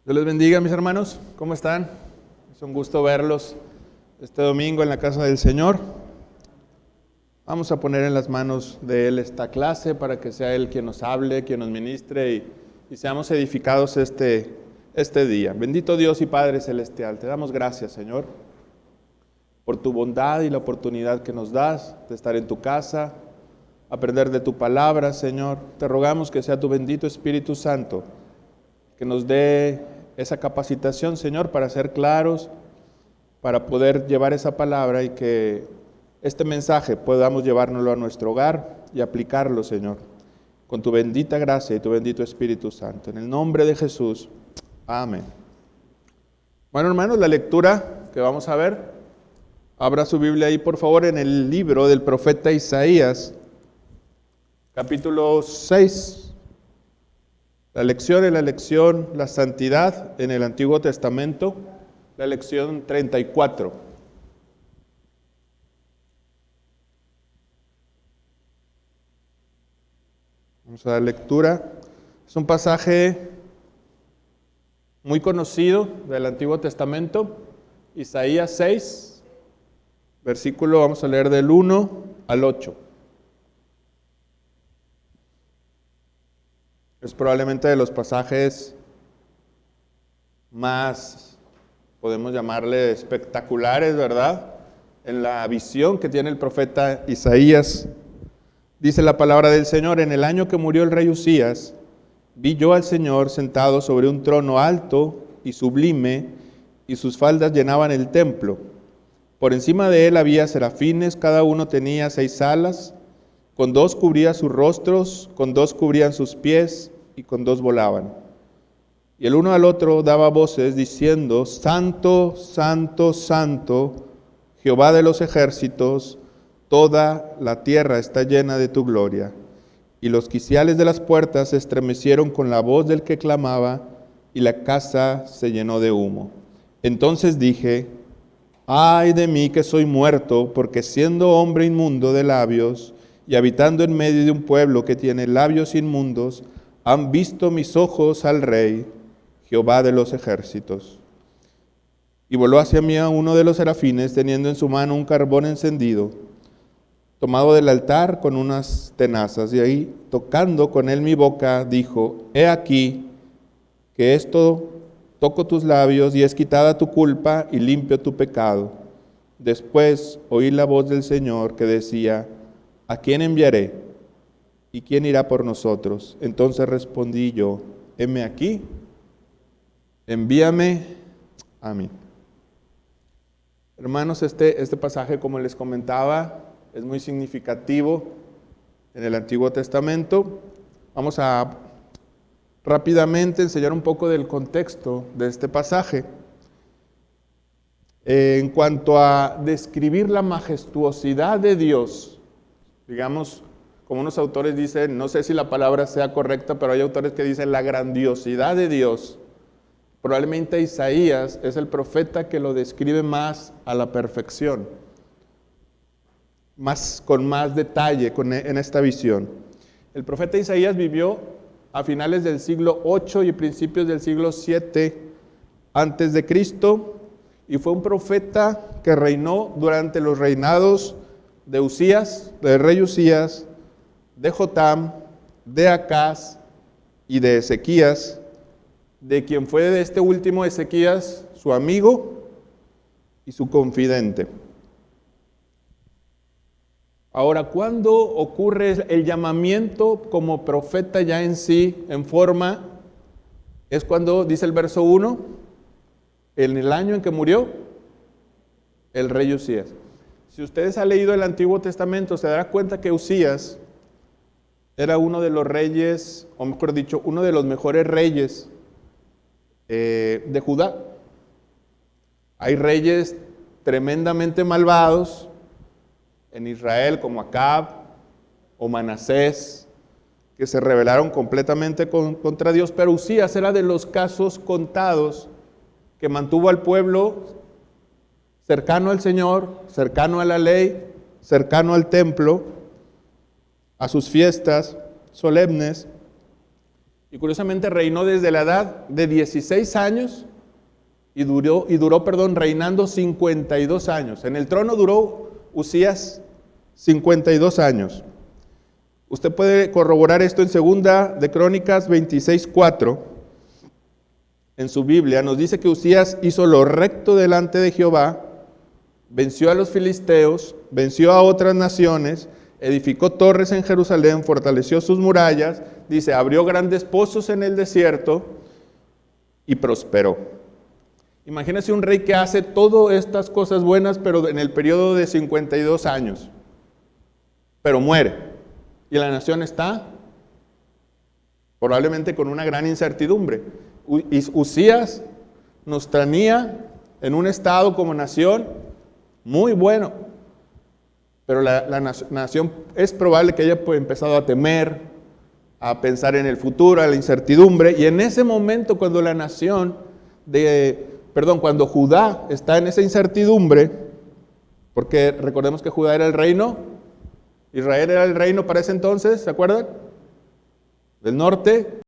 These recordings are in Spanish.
Dios les bendiga, mis hermanos. ¿Cómo están? Es un gusto verlos este domingo en la casa del Señor. Vamos a poner en las manos de Él esta clase para que sea Él quien nos hable, quien nos ministre y seamos edificados este día. Bendito Dios y Padre Celestial, te damos gracias, Señor, por tu bondad y la oportunidad que nos das de estar en tu casa, aprender de tu palabra, Señor. Te rogamos que sea tu bendito Espíritu Santo que nos dé esa capacitación, Señor, para ser claros, para poder llevar esa palabra y que este mensaje podamos llevárnoslo a nuestro hogar y aplicarlo, Señor, con tu bendita gracia y tu bendito Espíritu Santo. En el nombre de Jesús, amén. Bueno, hermanos, la lectura que vamos a ver, abra su Biblia ahí, por favor, en el libro del profeta Isaías, capítulo 6. La lección es la lección, la santidad en el Antiguo Testamento, la lección 34. Vamos a dar lectura. Es un pasaje muy conocido del Antiguo Testamento, Isaías 6, versículo, vamos a leer del 1 al 8. Es probablemente de los pasajes más, podemos llamarle espectaculares, ¿verdad? En la visión que tiene el profeta Isaías. Dice la palabra del Señor: en el año que murió el rey Usías, vi yo al Señor sentado sobre un trono alto y sublime, y sus faldas llenaban el templo. Por encima de él había serafines, cada uno tenía 6 alas, con 2 cubría sus rostros, con 2 cubrían sus pies, y con 2 volaban. Y el uno al otro daba voces diciendo: Santo, Santo, Santo, Jehová de los ejércitos, toda la tierra está llena de tu gloria. Y los quiciales de las puertas se estremecieron con la voz del que clamaba, y la casa se llenó de humo. Entonces dije: ay de mí que soy muerto, porque siendo hombre inmundo de labios, y habitando en medio de un pueblo que tiene labios inmundos, han visto mis ojos al Rey, Jehová de los ejércitos. Y voló hacia mí a uno de los serafines, teniendo en su mano un carbón encendido, tomado del altar con unas tenazas, y ahí, tocando con él mi boca, dijo: he aquí que esto toco tus labios, y es quitada tu culpa, y limpio tu pecado. Después oí la voz del Señor que decía: ¿a quién enviaré? ¿Y quién irá por nosotros? Entonces respondí yo: heme aquí, envíame a mí. Hermanos, este pasaje, como les comentaba, es muy significativo en el Antiguo Testamento. Vamos a rápidamente enseñar un poco del contexto de este pasaje. En cuanto a describir la majestuosidad de Dios, digamos, como unos autores dicen, no sé si la palabra sea correcta, pero hay autores que dicen la grandiosidad de Dios. Probablemente Isaías es el profeta que lo describe más a la perfección, con más detalle en esta visión. El profeta Isaías vivió a finales del siglo 8 y principios del siglo 7 antes de Cristo, y fue un profeta que reinó durante los reinados de Usías, del rey Usías, de Jotam, de Acaz y de Ezequías, de quien fue de este último Ezequías su amigo y su confidente. Ahora, ¿cuándo ocurre el llamamiento como profeta ya en sí, en forma? Es cuando, dice el verso 1, en el año en que murió el rey Usías. Si ustedes han leído el Antiguo Testamento, se dará cuenta que Usías era uno de los reyes, o mejor dicho, uno de los mejores reyes de Judá. Hay reyes tremendamente malvados en Israel, como Acab o Manasés, que se rebelaron completamente contra Dios, pero Usías era de los casos contados que mantuvo al pueblo cercano al Señor, cercano a la ley, cercano al templo, a sus fiestas solemnes, Y curiosamente reinó desde la edad de 16 años y duró, reinando 52 años. En el trono duró Usías 52 años. Usted puede corroborar esto en Segunda de Crónicas 26:4. En su Biblia nos dice que Usías hizo lo recto delante de Jehová, venció a los filisteos, venció a otras naciones, edificó torres en Jerusalén, fortaleció sus murallas, dice, abrió grandes pozos en el desierto y prosperó. Imagínese un rey que hace todas estas cosas buenas, pero en el periodo de 52 años. Pero muere. Y la nación está probablemente con una gran incertidumbre. Usías nos tenía en un estado como nación muy bueno. Pero la nación es probable que haya empezado a temer, a pensar en el futuro, a la incertidumbre. Y en ese momento cuando cuando Judá está en esa incertidumbre, porque recordemos que Judá era el reino, Israel era el reino para ese entonces, ¿se acuerdan? Del norte.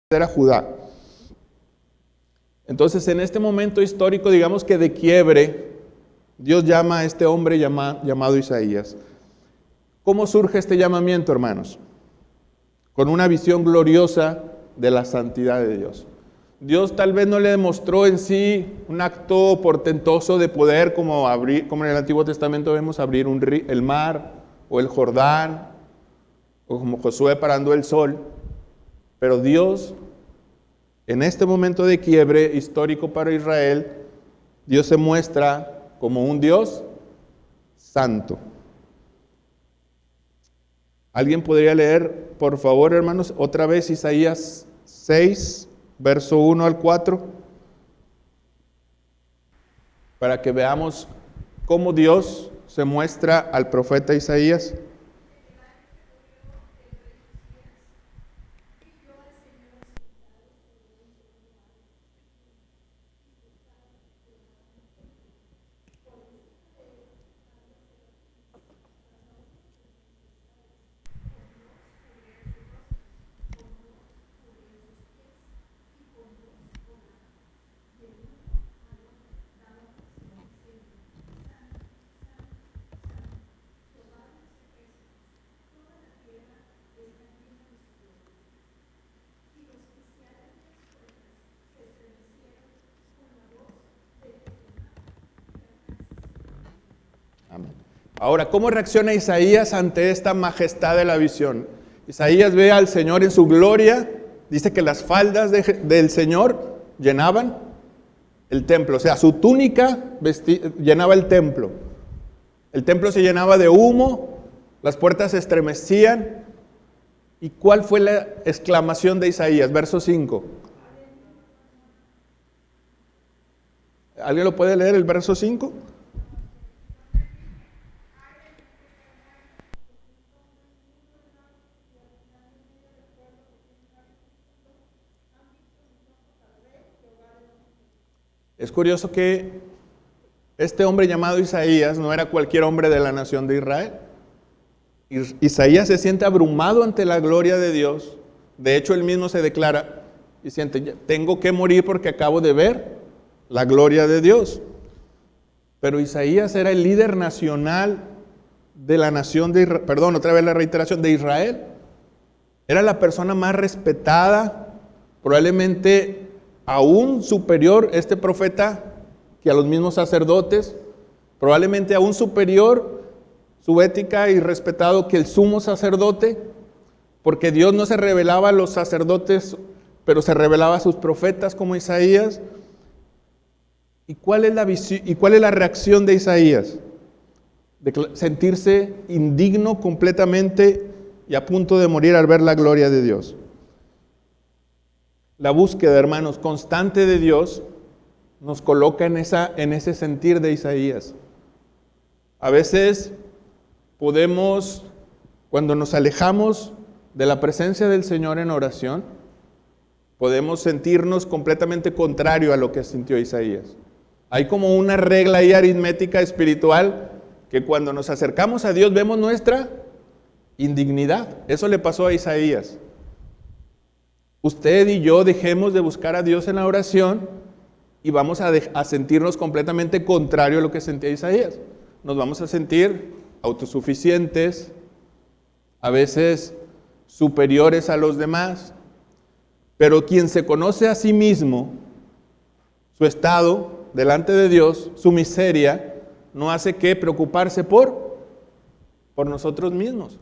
Era Judá. Entonces, en este momento histórico, digamos que de quiebre, Dios llama a este hombre llamado Isaías. ¿Cómo surge este llamamiento, hermanos? Con una visión gloriosa de la santidad de Dios. Dios tal vez no le demostró en sí un acto portentoso de poder como en el Antiguo Testamento vemos abrir el mar o el Jordán, o como Josué parando el sol. Pero Dios, en este momento de quiebre histórico para Israel, Dios se muestra como un Dios santo. ¿Alguien podría leer, por favor, hermanos, otra vez Isaías 6, verso 1 al 4? Para que veamos cómo Dios se muestra al profeta Isaías. Amén. Ahora, ¿cómo reacciona Isaías ante esta majestad de la visión? Isaías ve al Señor en su gloria, dice que las faldas del Señor llenaban el templo, o sea, su túnica llenaba el templo se llenaba de humo, las puertas se estremecían. ¿Y cuál fue la exclamación de Isaías? Verso 5. ¿Alguien lo puede leer, el verso 5? Es curioso que este hombre llamado Isaías no era cualquier hombre de la nación de Israel. Isaías se siente abrumado ante la gloria de Dios. De hecho, él mismo se declara y siente, tengo que morir porque acabo de ver la gloria de Dios. Pero Isaías era el líder nacional de la nación de Israel, perdón, otra vez la reiteración, de Israel. Era la persona más respetada, probablemente aún superior este profeta que a los mismos sacerdotes, probablemente aún superior su ética y respetado que el sumo sacerdote, porque Dios no se revelaba a los sacerdotes, pero se revelaba a sus profetas como Isaías. ¿Y cuál es la reacción de Isaías? De sentirse indigno completamente y a punto de morir al ver la gloria de Dios. La búsqueda, hermanos, constante de Dios nos coloca en ese sentir de Isaías. A veces podemos, cuando nos alejamos de la presencia del Señor en oración, podemos sentirnos completamente contrario a lo que sintió Isaías. Hay como una regla ahí aritmética espiritual que cuando nos acercamos a Dios vemos nuestra indignidad. Eso le pasó a Isaías. Usted y yo dejemos de buscar a Dios en la oración y vamos a sentirnos completamente contrario a lo que sentía Isaías. Nos vamos a sentir autosuficientes, a veces superiores a los demás, pero quien se conoce a sí mismo, su estado delante de Dios, su miseria, no hace que preocuparse por nosotros mismos.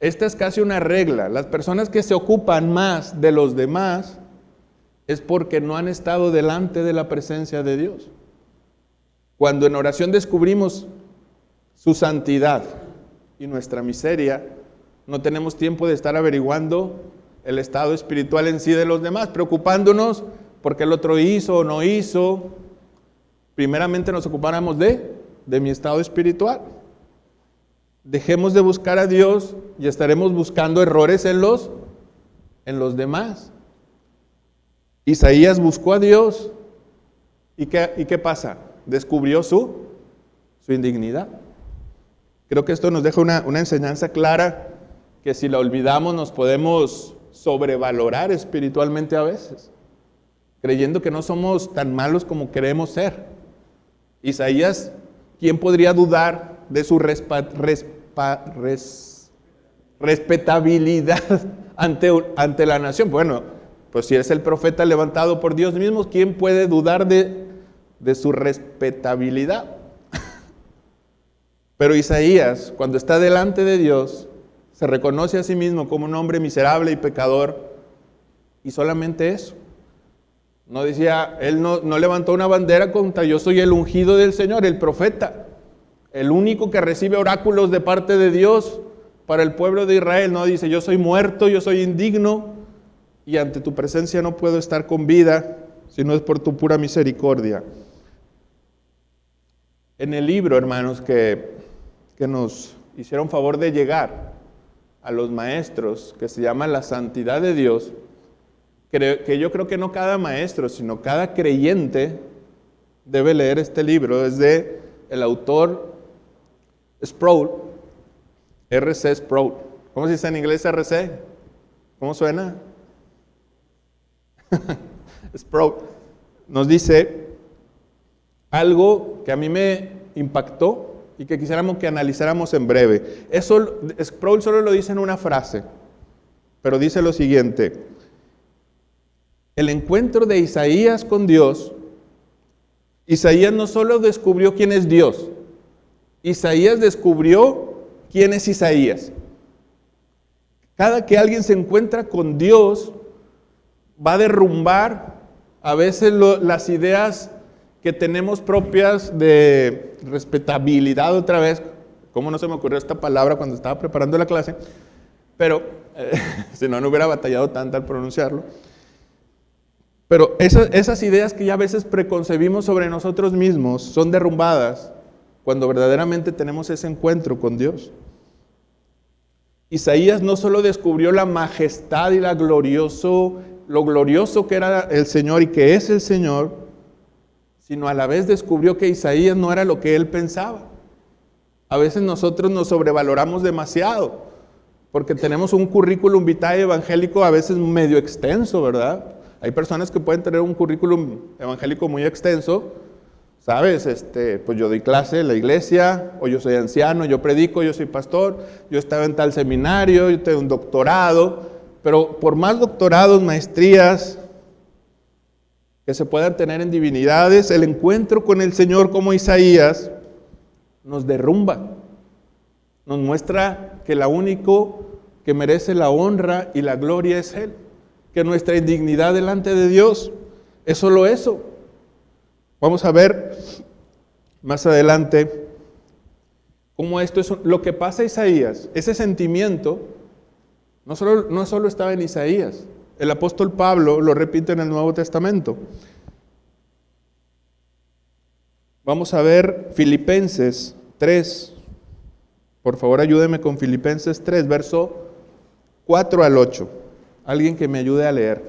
Esta es casi una regla. Las personas que se ocupan más de los demás es porque no han estado delante de la presencia de Dios. Cuando en oración descubrimos su santidad y nuestra miseria, no tenemos tiempo de estar averiguando el estado espiritual en sí de los demás, preocupándonos porque el otro hizo o no hizo. Primeramente nos ocupáramos de mi estado espiritual. Dejemos de buscar a Dios y estaremos buscando errores en los demás. Isaías buscó a Dios ¿y qué pasa? Descubrió su indignidad. Creo que esto nos deja una enseñanza clara que si la olvidamos nos podemos sobrevalorar espiritualmente a veces, creyendo que no somos tan malos como creemos ser. Isaías, ¿quién podría dudar de su respetabilidad ante la nación? Bueno, pues si es el profeta levantado por Dios mismo, ¿quién puede dudar de su respetabilidad? Pero Isaías, cuando está delante de Dios, se reconoce a sí mismo como un hombre miserable y pecador, y solamente eso. No decía, él no levantó una bandera contra yo soy el ungido del Señor, el profeta, el único que recibe oráculos de parte de Dios para el pueblo de Israel. No dice, yo soy muerto, yo soy indigno, y ante tu presencia no puedo estar con vida, si no es por tu pura misericordia. En el libro, hermanos, que nos hicieron favor de llegar a los maestros, que se llama La Santidad de Dios, que yo creo que no cada maestro, sino cada creyente debe leer este libro. Es de el autor Sproul, R.C. Sproul. ¿Cómo se dice en inglés R.C.? ¿Cómo suena? Sproul nos dice algo que a mí me impactó y que quisiéramos que analizáramos en breve. Eso Sproul solo lo dice en una frase, pero dice lo siguiente: el encuentro de Isaías con Dios, Isaías no solo descubrió quién es Dios, Isaías descubrió quién es Isaías. Cada que alguien se encuentra con Dios, va a derrumbar a veces las ideas que tenemos propias de respetabilidad otra vez. ¿Cómo no se me ocurrió esta palabra cuando estaba preparando la clase? Pero, si no hubiera batallado tanto al pronunciarlo. Pero esas ideas que ya a veces preconcebimos sobre nosotros mismos son derrumbadas cuando verdaderamente tenemos ese encuentro con Dios. Isaías no solo descubrió la majestad y lo glorioso que era el Señor y que es el Señor, sino a la vez descubrió que Isaías no era lo que él pensaba. A veces nosotros nos sobrevaloramos demasiado, porque tenemos un currículum vitae evangélico a veces medio extenso, ¿verdad? Hay personas que pueden tener un currículum evangélico muy extenso, ¿sabes? Pues yo doy clase en la iglesia, o yo soy anciano, yo predico, yo soy pastor, yo estaba en tal seminario, yo tengo un doctorado, pero por más doctorados, maestrías que se puedan tener en divinidades, el encuentro con el Señor como Isaías nos derrumba, nos muestra que la único que merece la honra y la gloria es Él, que nuestra indignidad delante de Dios es solo eso. Vamos a ver más adelante cómo esto es lo que pasa a Isaías. Ese sentimiento no solo estaba en Isaías. El apóstol Pablo lo repite en el Nuevo Testamento. Vamos a ver Filipenses 3. Por favor, ayúdeme con Filipenses 3, verso 4 al 8. Alguien que me ayude a leer.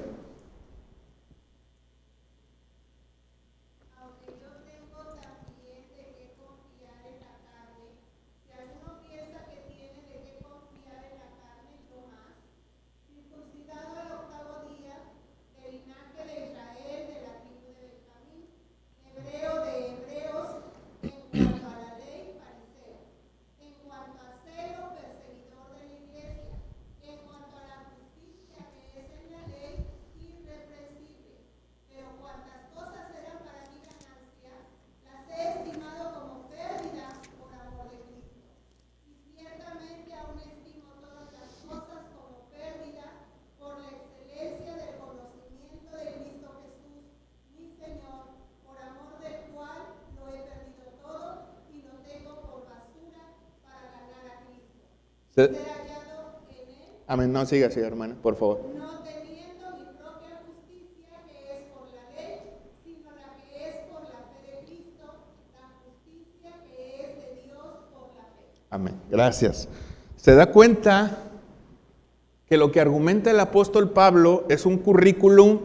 Aunque yo tengo también de qué confiar en la carne, Se- Amén. No, siga, hermana, por favor. No teniendo mi propia justicia, que es por la ley, sino la que es por la fe de Cristo, la justicia que es de Dios por la fe. Amén. Gracias. Se da cuenta que lo que argumenta el apóstol Pablo es un currículum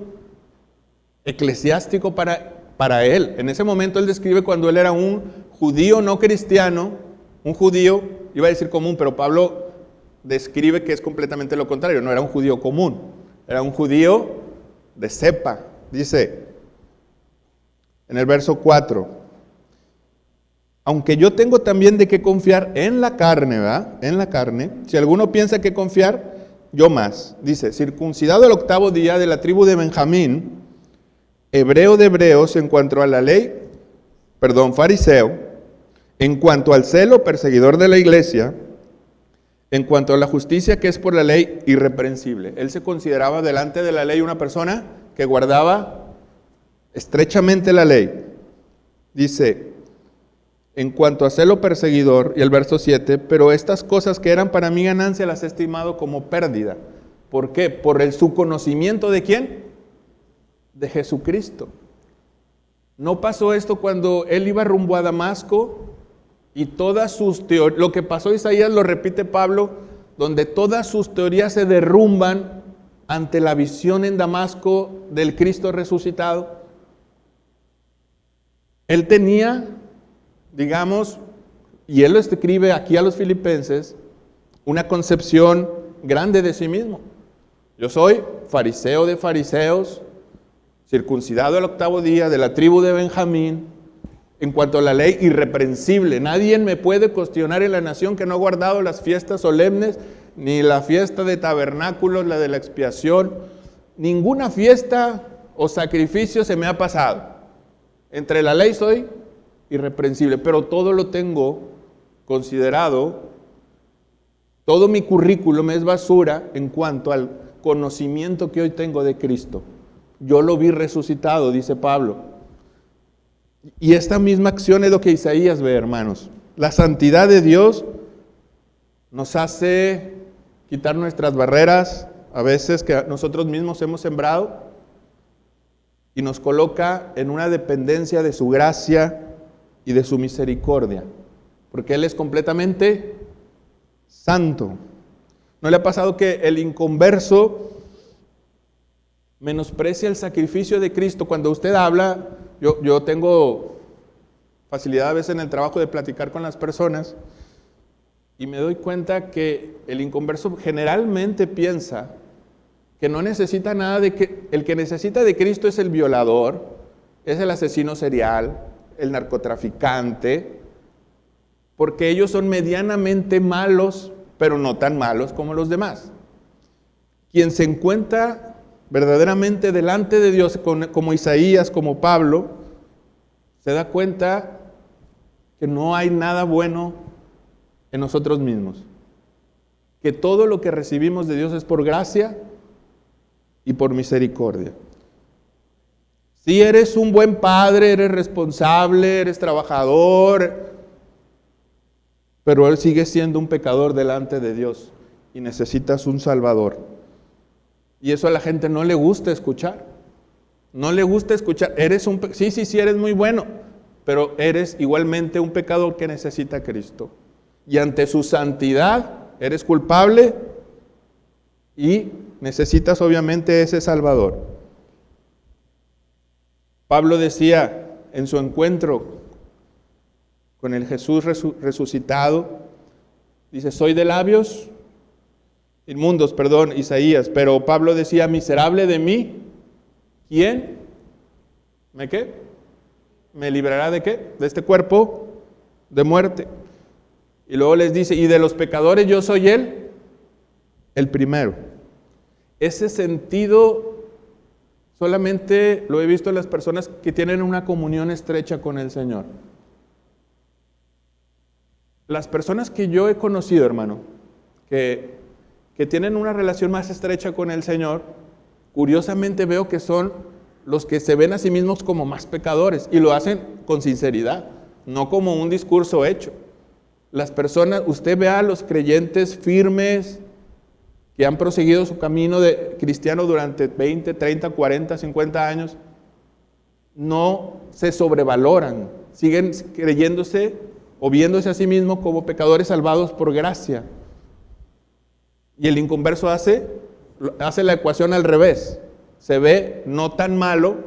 eclesiástico para él. En ese momento él describe cuando él era un judío no cristiano, un judío, iba a decir común, pero Pablo describe que es completamente lo contrario, no era un judío común, era un judío de cepa. Dice en el verso 4, aunque yo tengo también de qué confiar en la carne, ¿verdad? En la carne, si alguno piensa que confiar, yo más. Dice, circuncidado el 8º día de la tribu de Benjamín, hebreo de hebreos en cuanto a la ley, fariseo, en cuanto al celo, perseguidor de la iglesia, en cuanto a la justicia que es por la ley, irreprensible. Él se consideraba delante de la ley una persona que guardaba estrechamente la ley. Dice, en cuanto a celo perseguidor, y el verso 7, pero estas cosas que eran para mi ganancia las he estimado como pérdida. ¿Por qué? Por su conocimiento ¿de quién? De Jesucristo. ¿No pasó esto cuando él iba rumbo a Damasco? Y todas sus teorías, lo que pasó Isaías lo repite Pablo, donde todas sus teorías se derrumban ante la visión en Damasco del Cristo resucitado. Él tenía, digamos, y él lo escribe aquí a los filipenses, una concepción grande de sí mismo. Yo soy fariseo de fariseos, circuncidado el 8º día, de la tribu de Benjamín, en cuanto a la ley, irreprensible. Nadie me puede cuestionar en la nación que no ha guardado las fiestas solemnes, ni la fiesta de tabernáculos, la de la expiación. Ninguna fiesta o sacrificio se me ha pasado. Entre la ley soy irreprensible, pero todo lo tengo considerado, todo mi currículum es basura en cuanto al conocimiento que hoy tengo de Cristo. Yo lo vi resucitado, dice Pablo. Y esta misma acción es lo que Isaías ve, hermanos. La santidad de Dios nos hace quitar nuestras barreras, a veces que nosotros mismos hemos sembrado, y nos coloca en una dependencia de su gracia y de su misericordia, porque Él es completamente santo. ¿No le ha pasado que el inconverso menosprecia el sacrificio de Cristo? Cuando usted habla, yo tengo facilidad a veces en el trabajo de platicar con las personas y me doy cuenta que el inconverso generalmente piensa que no necesita nada el que necesita de Cristo es el violador, es el asesino serial, el narcotraficante, porque ellos son medianamente malos, pero no tan malos como los demás. Quien se encuentra verdaderamente delante de Dios, como Isaías, como Pablo, se da cuenta que no hay nada bueno en nosotros mismos, que todo lo que recibimos de Dios es por gracia y por misericordia. Si eres un buen padre, eres responsable, eres trabajador, pero él sigue siendo un pecador delante de Dios y necesitas un Salvador. Y eso a la gente no le gusta escuchar. No le gusta escuchar. Sí, eres muy bueno, pero eres igualmente un pecador que necesita a Cristo. Y ante su santidad eres culpable y necesitas obviamente ese Salvador. Pablo decía en su encuentro con el Jesús resucitado, dice, soy de labios inmundos, Isaías, pero Pablo decía, miserable de mí, ¿quién? ¿Me librará de qué? De este cuerpo de muerte. Y luego les dice, y de los pecadores yo soy el primero. Ese sentido solamente lo he visto en las personas que tienen una comunión estrecha con el Señor. Las personas que yo he conocido, hermano, que tienen una relación más estrecha con el Señor, curiosamente veo que son los que se ven a sí mismos como más pecadores y lo hacen con sinceridad, no como un discurso hecho. Las personas, usted vea a los creyentes firmes que han proseguido su camino de cristiano durante 20, 30, 40, 50 años, no se sobrevaloran, siguen creyéndose o viéndose a sí mismos como pecadores salvados por gracia. Y el inconverso hace la ecuación al revés, se ve no tan malo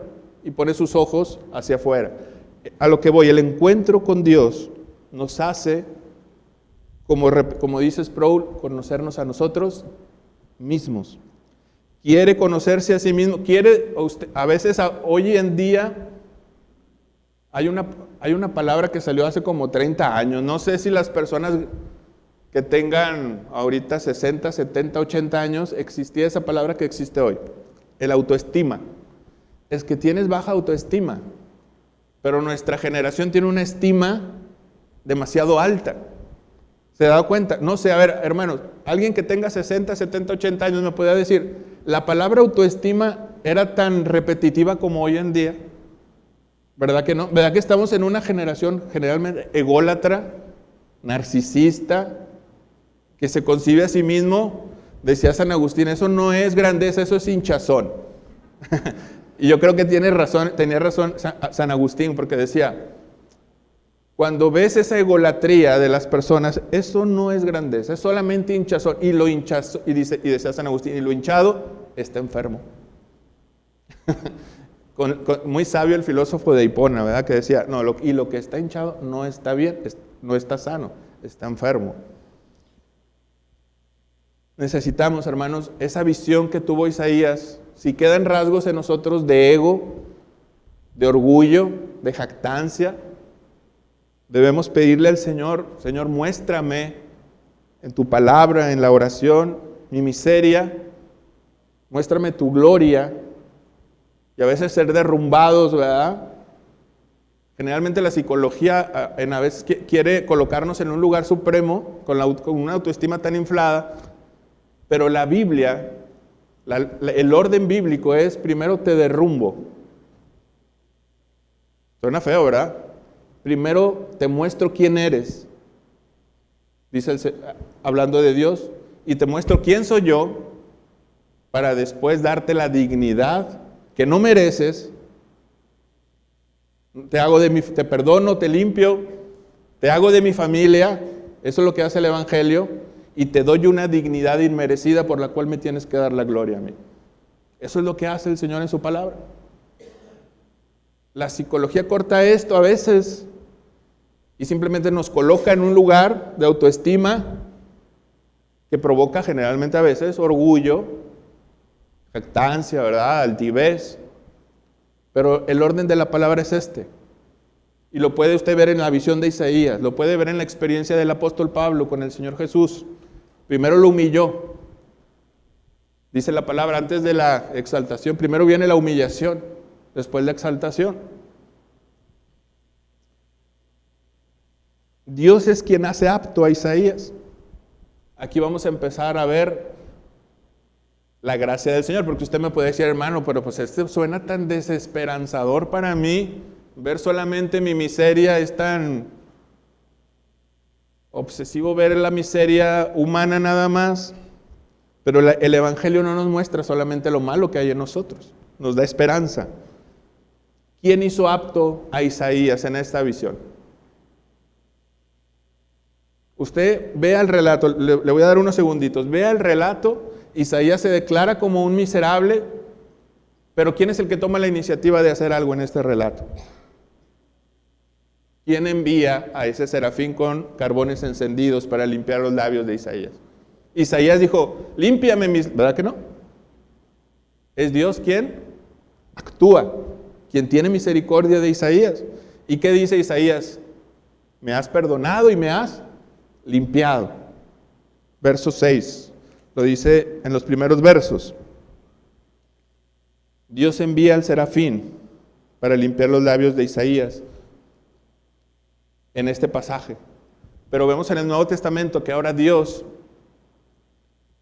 y pone sus ojos hacia afuera. A lo que voy, el encuentro con Dios nos hace, como dice Sproul, conocernos a nosotros mismos. Quiere conocerse a sí mismo, a veces hoy en día hay una palabra que salió hace como 30 años, no sé si las personas que tengan ahorita 60, 70, 80 años, existía esa palabra que existe hoy, el autoestima. Es que tienes baja autoestima, pero nuestra generación tiene una estima demasiado alta. ¿Se ha dado cuenta? No sé, a ver, hermanos, alguien que tenga 60, 70, 80 años me podría decir, ¿la palabra autoestima era tan repetitiva como hoy en día? ¿Verdad que no? ¿Verdad que estamos en una generación generalmente ególatra, narcisista, que se concibe a sí mismo? Decía San Agustín, eso no es grandeza, eso es hinchazón. Y yo creo que tenía razón San Agustín, porque decía, cuando ves esa egolatría de las personas, eso no es grandeza, es solamente hinchazón. Y decía San Agustín, y lo hinchado está enfermo. Muy sabio el filósofo de Hipona, ¿verdad? Que decía, no, lo que está hinchado no está bien, no está sano, está enfermo. Necesitamos, hermanos, esa visión que tuvo Isaías. Si quedan rasgos en nosotros de ego, de orgullo, de jactancia, debemos pedirle al Señor, Señor, muéstrame en tu palabra, en la oración, mi miseria, muéstrame tu gloria, y a veces ser derrumbados, ¿verdad? Generalmente la psicología a veces quiere colocarnos en un lugar supremo con una autoestima tan inflada, pero la Biblia, el orden bíblico es primero te derrumbo. Suena feo, ¿verdad? Primero te muestro quién eres, dice hablando de Dios, y te muestro quién soy yo, para después darte la dignidad que no mereces. Te perdono, te limpio, te hago de mi familia, eso es lo que hace el Evangelio, y te doy una dignidad inmerecida por la cual me tienes que dar la gloria a mí. Eso es lo que hace el Señor en su palabra. La psicología corta esto a veces y simplemente nos coloca en un lugar de autoestima que provoca generalmente a veces orgullo, jactancia, ¿verdad? Altivez. Pero el orden de la palabra es este. Y lo puede usted ver en la visión de Isaías, lo puede ver en la experiencia del apóstol Pablo con el Señor Jesús. Primero lo humilló. Dice la palabra, antes de la exaltación, primero viene la humillación, después la exaltación. Dios es quien hace apto a Isaías. Aquí vamos a empezar a ver la gracia del Señor, porque usted me puede decir, hermano, pero pues este suena tan desesperanzador para mí, ver solamente mi miseria es tan obsesivo, ver la miseria humana nada más, pero el Evangelio no nos muestra solamente lo malo que hay en nosotros, nos da esperanza. ¿Quién hizo apto a Isaías en esta visión? Usted vea el relato, le voy a dar unos segunditos, vea el relato. Isaías se declara como un miserable, pero ¿quién es el que toma la iniciativa de hacer algo en este relato? ¿Quién envía a ese serafín con carbones encendidos para limpiar los labios de Isaías? Isaías dijo, límpiame mis... ¿Verdad que no? Es Dios quien actúa, quien tiene misericordia de Isaías. ¿Y qué dice Isaías? Me has perdonado y me has limpiado. Verso 6. Lo dice en los primeros versos. Dios envía al serafín para limpiar los labios de Isaías en este pasaje. Pero vemos en el Nuevo Testamento que ahora Dios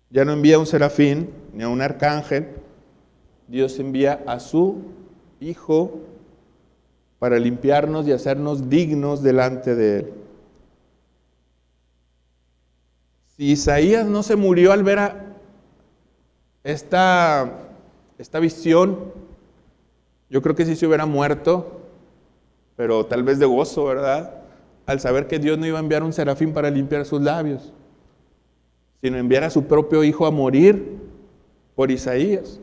ya no envía a un serafín ni a un arcángel. Dios envía a su Hijo para limpiarnos y hacernos dignos delante de Él. Si Isaías no se murió al ver esta visión, yo creo que sí se hubiera muerto, pero tal vez de gozo, ¿verdad? Al saber que Dios no iba a enviar un serafín para limpiar sus labios, sino enviar a su propio hijo a morir por Isaías.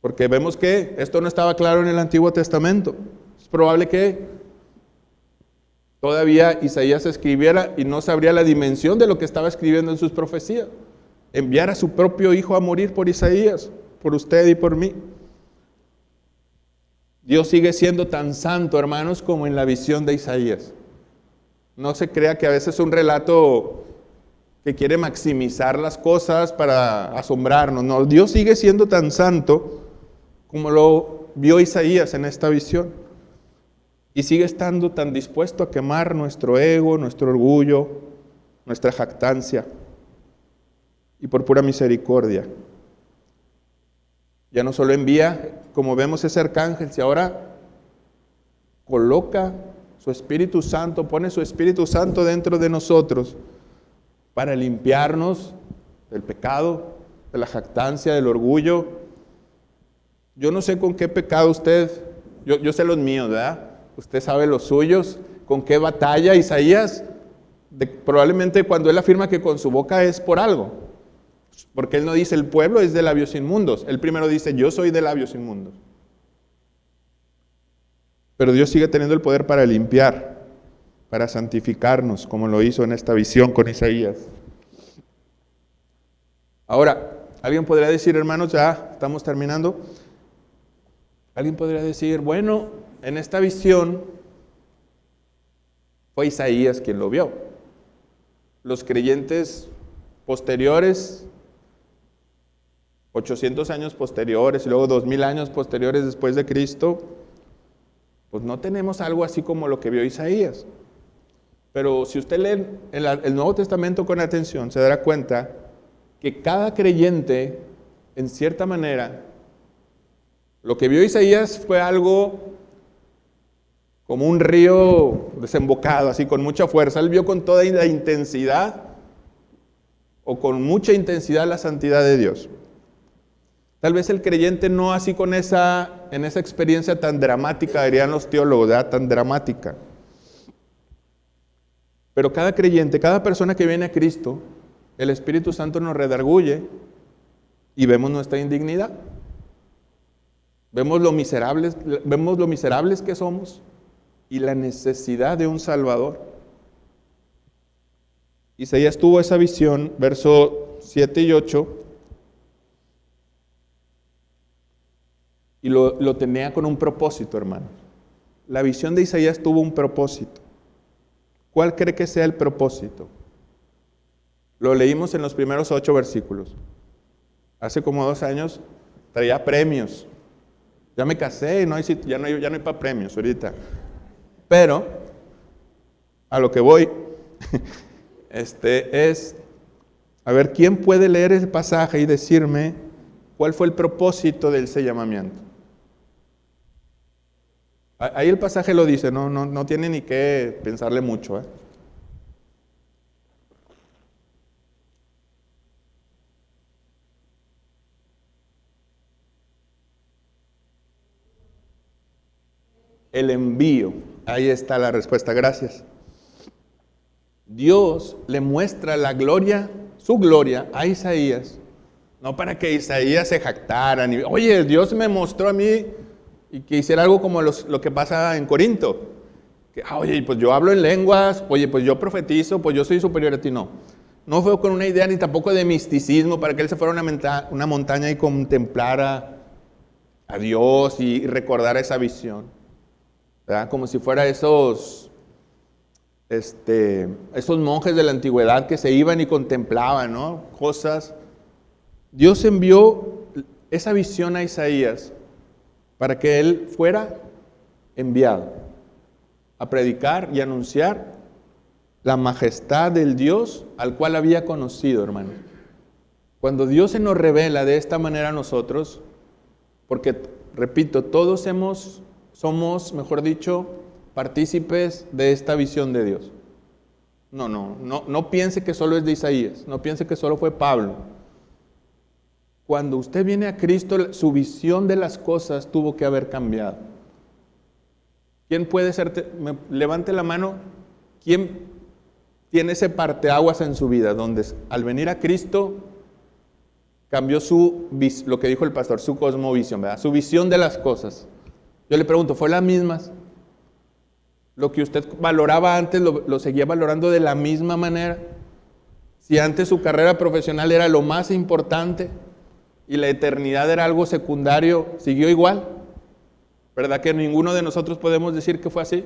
Porque vemos que esto no estaba claro en el Antiguo Testamento. Es probable que todavía Isaías escribiera y no sabría la dimensión de lo que estaba escribiendo en sus profecías. Enviar a su propio hijo a morir por Isaías, por usted y por mí. Dios sigue siendo tan santo, hermanos, como en la visión de Isaías. No se crea que a veces es un relato que quiere maximizar las cosas para asombrarnos. No, Dios sigue siendo tan santo como lo vio Isaías en esta visión. Y sigue estando tan dispuesto a quemar nuestro ego, nuestro orgullo, nuestra jactancia. Y por pura misericordia. Ya no solo envía, como vemos, ese arcángel, si ahora coloca su Espíritu Santo, pone su Espíritu Santo dentro de nosotros para limpiarnos del pecado, de la jactancia, del orgullo. Yo no sé con qué pecado usted, yo sé los míos, ¿verdad? Usted sabe los suyos, con qué batalla Isaías, probablemente cuando él afirma que con su boca es por algo, porque él no dice el pueblo es de labios inmundos, él primero dice yo soy de labios inmundos. Pero Dios sigue teniendo el poder para limpiar, para santificarnos, como lo hizo en esta visión con Isaías. Ahora, alguien podría decir, hermanos, ya estamos terminando, alguien podría decir, bueno, en esta visión fue Isaías quien lo vio. Los creyentes posteriores, 800 años posteriores y luego 2000 años posteriores después de Cristo, pues no tenemos algo así como lo que vio Isaías. Pero si usted lee el Nuevo Testamento con atención, se dará cuenta que cada creyente, en cierta manera, lo que vio Isaías fue algo como un río desembocado, así con mucha fuerza. Él vio con toda la intensidad o con mucha intensidad la santidad de Dios. Tal vez el creyente no así en esa experiencia tan dramática, dirían los teólogos, ¿verdad? Tan dramática. Pero cada creyente, cada persona que viene a Cristo, el Espíritu Santo nos redarguye y vemos nuestra indignidad. Vemos lo miserables que somos y la necesidad de un Salvador. Isaías tuvo esa visión, versos 7 y 8, y lo tenía con un propósito, hermano. La visión de Isaías tuvo un propósito. ¿Cuál cree que sea el propósito? Lo leímos en los primeros 8 versículos. Hace como 2 años traía premios. Ya me casé y ya no hay para premios ahorita. Pero, a lo que voy, es, a ver, ¿quién puede leer el pasaje y decirme cuál fue el propósito de ese llamamiento? Ahí el pasaje lo dice, no tiene ni que pensarle mucho, ¿eh? El envío. Ahí está la respuesta, gracias. Dios le muestra la gloria, su gloria a Isaías, no para que Isaías se jactara, ni, oye, Dios me mostró a mí y que hiciera algo como lo que pasa en Corinto. Que, oye, pues yo hablo en lenguas, oye, pues yo profetizo, pues yo soy superior a ti. No fue con una idea ni tampoco de misticismo para que él se fuera a una montaña y contemplara a Dios y recordara esa visión, ¿verdad? Como si fuera esos monjes de la antigüedad que se iban y contemplaban, ¿no? Cosas. Dios envió esa visión a Isaías para que él fuera enviado a predicar y anunciar la majestad del Dios al cual había conocido, hermano. Cuando Dios se nos revela de esta manera a nosotros, porque, repito, todos somos, mejor dicho, partícipes de esta visión de Dios. No piense que solo es de Isaías, no piense que solo fue Pablo. Cuando usted viene a Cristo, su visión de las cosas tuvo que haber cambiado. ¿Quién puede ser? Levante la mano. ¿Quién tiene ese parteaguas en su vida donde al venir a Cristo cambió lo que dijo el pastor, su cosmovisión, ¿verdad? Su visión de las cosas? Yo le pregunto, ¿fue la misma? Lo que usted valoraba antes, lo seguía valorando de la misma manera. Si antes su carrera profesional era lo más importante y la eternidad era algo secundario, ¿siguió igual? ¿Verdad que ninguno de nosotros podemos decir que fue así?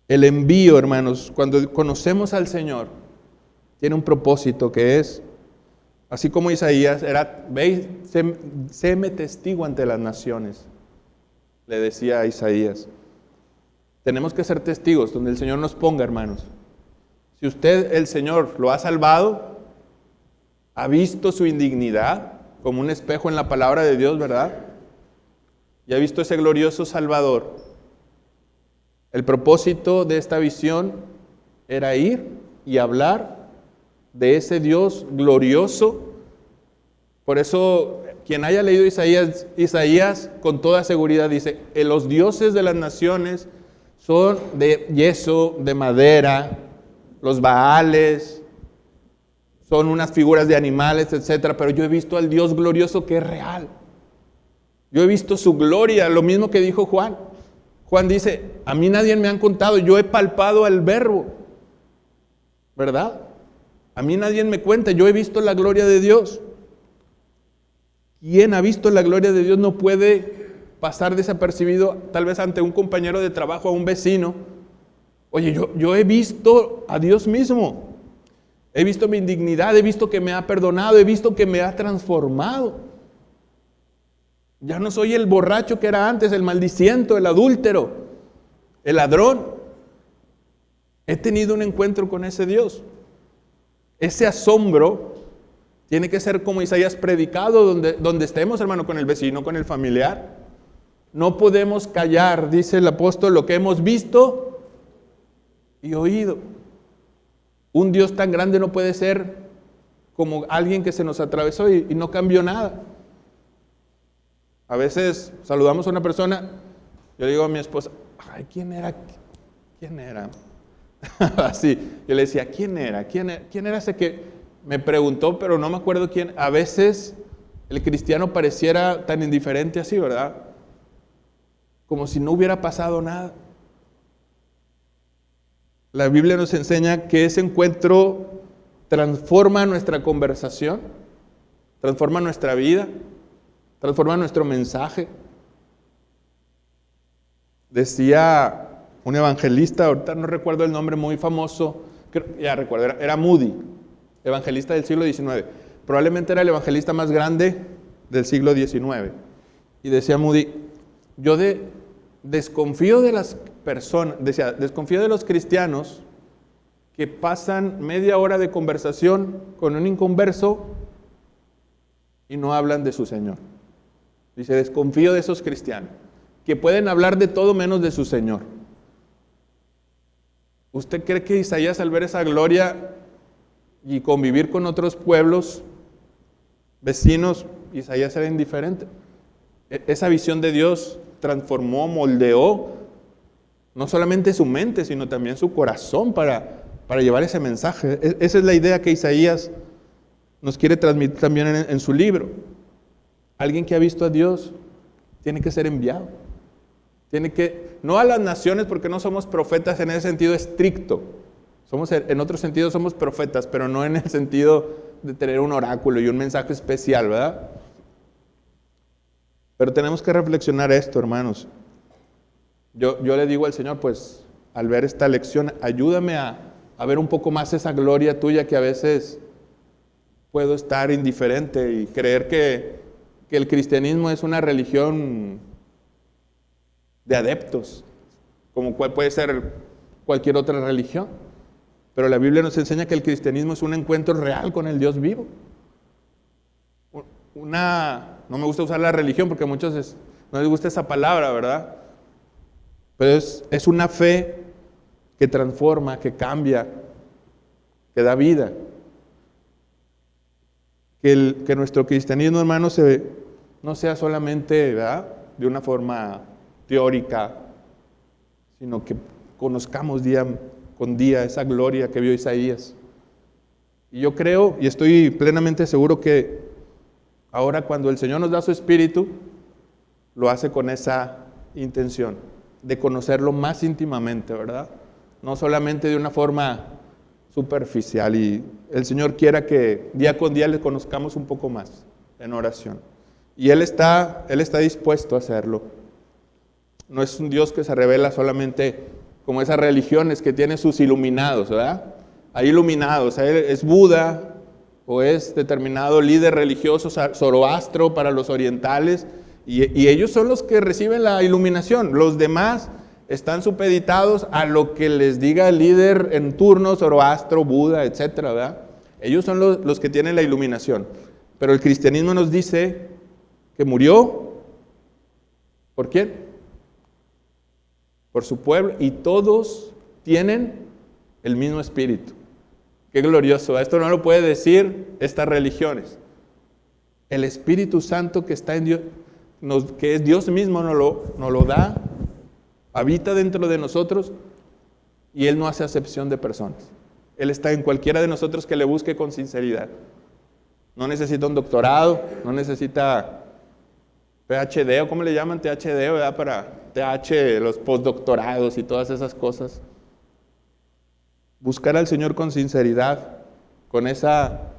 El envío, hermanos, cuando conocemos al Señor, tiene un propósito que es, así como Isaías era, veis, séme testigo ante las naciones, le decía a Isaías. Tenemos que ser testigos donde el Señor nos ponga, hermanos. Si usted, el Señor, lo ha salvado, ha visto su indignidad como un espejo en la palabra de Dios, ¿verdad? Y ha visto ese glorioso Salvador. El propósito de esta visión era ir y hablar de ese Dios glorioso. Por eso, quien haya leído Isaías con toda seguridad dice, los dioses de las naciones son de yeso, de madera, los baales, son unas figuras de animales, etc. Pero yo he visto al Dios glorioso que es real. Yo he visto su gloria, lo mismo que dijo Juan. Juan dice, a mí nadie me han contado, yo he palpado al Verbo, ¿verdad? A mí nadie me cuenta, yo he visto la gloria de Dios. Quien ha visto la gloria de Dios no puede pasar desapercibido, tal vez ante un compañero de trabajo, a un vecino. Oye, yo he visto a Dios mismo, he visto mi indignidad, he visto que me ha perdonado, he visto que me ha transformado. Ya no soy el borracho que era antes, el maldiciento, el adúltero, el ladrón. He tenido un encuentro con ese Dios. Ese asombro tiene que ser como Isaías predicado donde estemos, hermano, con el vecino, con el familiar. No podemos callar, dice el apóstol, lo que hemos visto y oído. Un Dios tan grande no puede ser como alguien que se nos atravesó y no cambió nada. A veces saludamos a una persona, yo le digo a mi esposa, ay, ¿quién era? ¿Quién era? Así, yo le decía, ¿quién era? ¿Quién era ese que me preguntó, pero no me acuerdo quién? A veces el cristiano pareciera tan indiferente así, ¿verdad? Como si no hubiera pasado nada. La Biblia nos enseña que ese encuentro transforma nuestra conversación, transforma nuestra vida, transforma nuestro mensaje. Decía un evangelista, ahorita no recuerdo el nombre, muy famoso, ya recuerdo, era Moody, evangelista del siglo XIX. Probablemente era el evangelista más grande del siglo XIX. Y decía Moody, yo desconfío de las personas, decía, desconfío de los cristianos que pasan media hora de conversación con un inconverso y no hablan de su Señor. Dice, desconfío de esos cristianos que pueden hablar de todo menos de su Señor. ¿Usted cree que Isaías, al ver esa gloria y convivir con otros pueblos, vecinos, Isaías era indiferente? Esa visión de Dios transformó, moldeó no solamente su mente, sino también su corazón para llevar ese mensaje. Esa es la idea que Isaías nos quiere transmitir también en su libro. Alguien que ha visto a Dios tiene que ser enviado. No a las naciones, porque no somos profetas en ese sentido estricto. En otro sentido somos profetas, pero no en el sentido de tener un oráculo y un mensaje especial, ¿verdad? Pero tenemos que reflexionar esto, hermanos. Yo le digo al Señor, pues, al ver esta lección, ayúdame a ver un poco más esa gloria tuya, que a veces puedo estar indiferente y creer que el cristianismo es una religión de adeptos, como puede ser cualquier otra religión. Pero la Biblia nos enseña que el cristianismo es un encuentro real con el Dios vivo. No me gusta usar la religión porque a muchos no les gusta esa palabra, ¿verdad? Pero es una fe que transforma, que cambia, que da vida. Que nuestro cristianismo, hermanos, no sea solamente, ¿verdad?, de una forma teórica, sino que conozcamos día con día esa gloria que vio Isaías. Y yo creo y estoy plenamente seguro que ahora cuando el Señor nos da su Espíritu, lo hace con esa intención de conocerlo más íntimamente, ¿verdad? No solamente de una forma superficial. Y el Señor quiera que día con día le conozcamos un poco más en oración. Y Él está dispuesto a hacerlo. No es un Dios que se revela solamente como esas religiones que tienen sus iluminados, ¿verdad? Hay iluminados, es Buda o es determinado líder religioso, Zoroastro para los orientales, y ellos son los que reciben la iluminación. Los demás están supeditados a lo que les diga el líder en turno, Zoroastro, Buda, etcétera, ¿verdad? Ellos son los que tienen la iluminación. Pero el cristianismo nos dice que murió, ¿por quién? Por su pueblo, y todos tienen el mismo espíritu. Qué glorioso, esto no lo puede decir estas religiones. El Espíritu Santo que está en Dios, que es Dios mismo, nos lo da, habita dentro de nosotros, y Él no hace acepción de personas. Él está en cualquiera de nosotros que le busque con sinceridad. No necesita un doctorado, no necesita PhD, o ¿cómo le llaman? THD, ¿verdad? Para TH, los postdoctorados y todas esas cosas. Buscar al Señor con sinceridad, con esa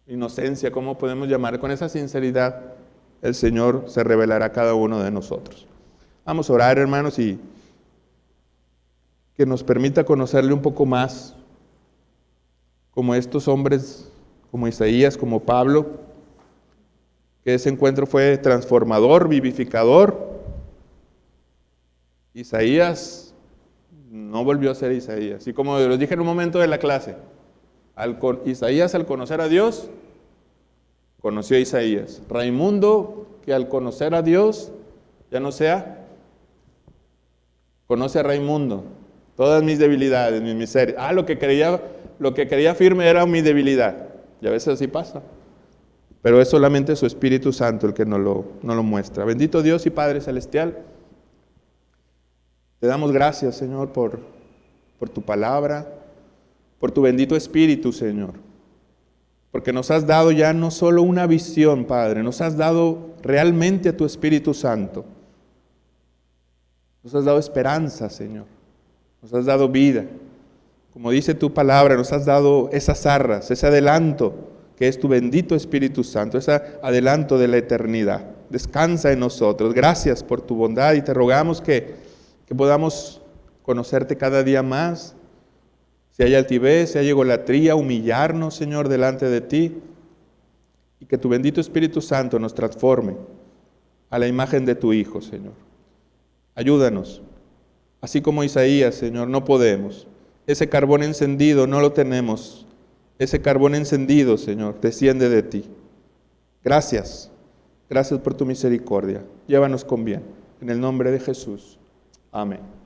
inocencia, ¿cómo podemos llamar? Con esa sinceridad, el Señor se revelará a cada uno de nosotros. Vamos a orar, hermanos, y que nos permita conocerle un poco más, como estos hombres, como Isaías, como Pablo, que ese encuentro fue transformador, vivificador. Isaías no volvió a ser Isaías. Y como les dije en un momento de la clase, Isaías al conocer a Dios, conoció a Isaías. Raimundo, que al conocer a Dios, ya no sea, conoce a Raimundo. Todas mis debilidades, mis miserias. Lo que creía firme era mi debilidad. Y a veces así pasa. Pero es solamente su Espíritu Santo el que nos lo muestra. Bendito Dios y Padre Celestial, te damos gracias, Señor, por tu palabra, por tu bendito Espíritu, Señor. Porque nos has dado ya no solo una visión, Padre, nos has dado realmente a tu Espíritu Santo. Nos has dado esperanza, Señor. Nos has dado vida. Como dice tu palabra, nos has dado esas arras, ese adelanto que es tu bendito Espíritu Santo, ese adelanto de la eternidad. Descansa en nosotros. Gracias por tu bondad y te rogamos que podamos conocerte cada día más. Si hay altivez, si hay egolatría, humillarnos, Señor, delante de ti, y que tu bendito Espíritu Santo nos transforme a la imagen de tu Hijo, Señor. Ayúdanos. Así como Isaías, Señor, no podemos. Ese carbón encendido no lo tenemos. Ese carbón encendido, Señor, desciende de ti. Gracias. Gracias por tu misericordia. Llévanos con bien. En el nombre de Jesús. Amén.